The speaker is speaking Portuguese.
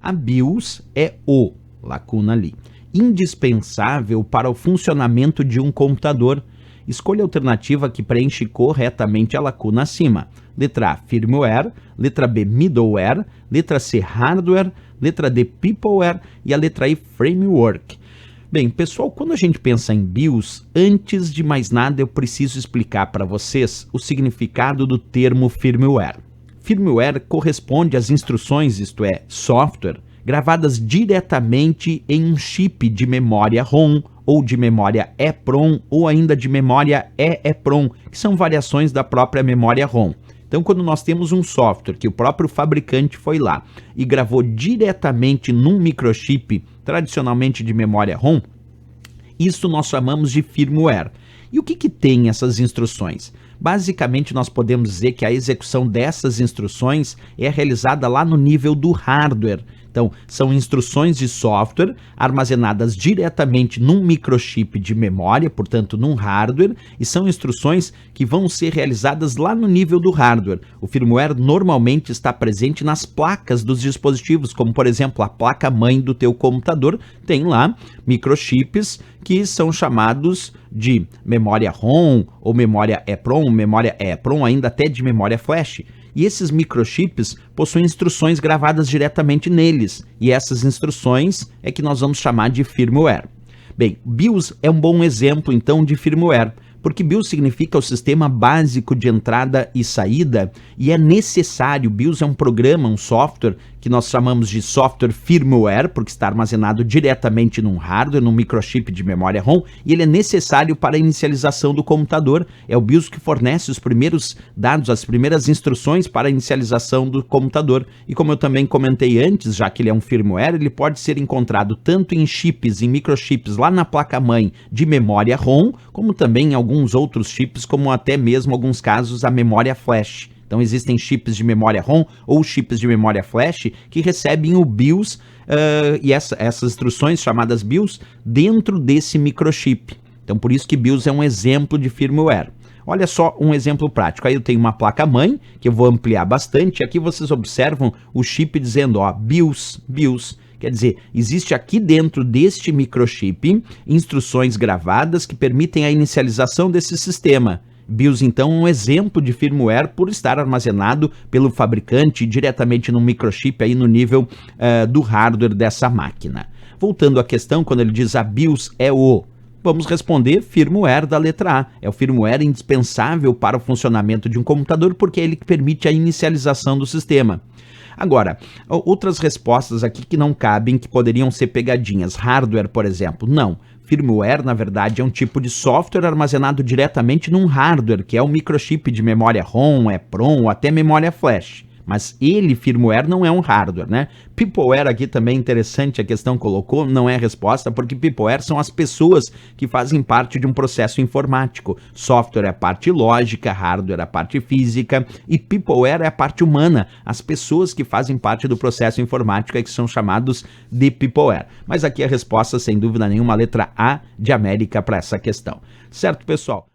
A BIOS é o, lacuna ali, indispensável para o funcionamento de um computador. Escolha a alternativa que preenche corretamente a lacuna acima. Letra A, firmware. Letra B, middleware. Letra C, hardware. Letra D, peopleware. E a letra E, framework. Bem, pessoal, quando a gente pensa em BIOS, antes de mais nada eu preciso explicar para vocês o significado do termo firmware. Firmware corresponde às instruções, isto é, software, gravadas diretamente em um chip de memória ROM, ou de memória EPROM, ou ainda de memória EEPROM, que são variações da própria memória ROM. Então, quando nós temos um software que o próprio fabricante foi lá e gravou diretamente num microchip, tradicionalmente de memória ROM, isso nós chamamos de firmware. E o que tem essas instruções? Basicamente, nós podemos dizer que a execução dessas instruções é realizada lá no nível do hardware. Então, são instruções de software armazenadas diretamente num microchip de memória, portanto, num hardware, e são instruções que vão ser realizadas lá no nível do hardware. O firmware normalmente está presente nas placas dos dispositivos, como, por exemplo, a placa-mãe do teu computador tem lá microchips que são chamados de memória ROM ou memória EPROM, ainda até de memória flash. E esses microchips possuem instruções gravadas diretamente neles, e essas instruções é que nós vamos chamar de firmware. Bem, BIOS é um bom exemplo então de firmware, porque BIOS significa o sistema básico de entrada e saída, e é necessário, BIOS é um programa, um software, que nós chamamos de software firmware, porque está armazenado diretamente num hardware, num microchip de memória ROM, e ele é necessário para a inicialização do computador. É o BIOS que fornece os primeiros dados, as primeiras instruções para a inicialização do computador. E como eu também comentei antes, já que ele é um firmware, ele pode ser encontrado tanto em chips, em microchips lá na placa-mãe de memória ROM, como também em alguns outros chips, como até mesmo, em alguns casos, a memória flash. Então existem chips de memória ROM ou chips de memória flash que recebem o BIOS e essas instruções chamadas BIOS dentro desse microchip. Então por isso que BIOS é um exemplo de firmware. Olha só um exemplo prático. Aí eu tenho uma placa-mãe que eu vou ampliar bastante. Aqui vocês observam o chip dizendo, ó, BIOS. Quer dizer, existe aqui dentro deste microchip instruções gravadas que permitem a inicialização desse sistema. BIOS, então, é um exemplo de firmware por estar armazenado pelo fabricante diretamente no microchip aí no nível do hardware dessa máquina. Voltando à questão, quando ele diz a BIOS é o... Vamos responder firmware da letra A. É o firmware indispensável para o funcionamento de um computador porque é ele que permite a inicialização do sistema. Agora, outras respostas aqui que não cabem, que poderiam ser pegadinhas. Hardware, por exemplo, não. Firmware, na verdade, é um tipo de software armazenado diretamente num hardware, que é o microchip de memória ROM, EPROM ou até memória flash. Mas ele, firmware, não é um hardware, né? Peopleware aqui também é interessante, a questão colocou, não é a resposta, porque peopleware são as pessoas que fazem parte de um processo informático. Software é a parte lógica, hardware é a parte física e peopleware é a parte humana, as pessoas que fazem parte do processo informático é que são chamados de peopleware. Mas aqui a resposta, sem dúvida nenhuma, a letra A de América para essa questão. Certo, pessoal?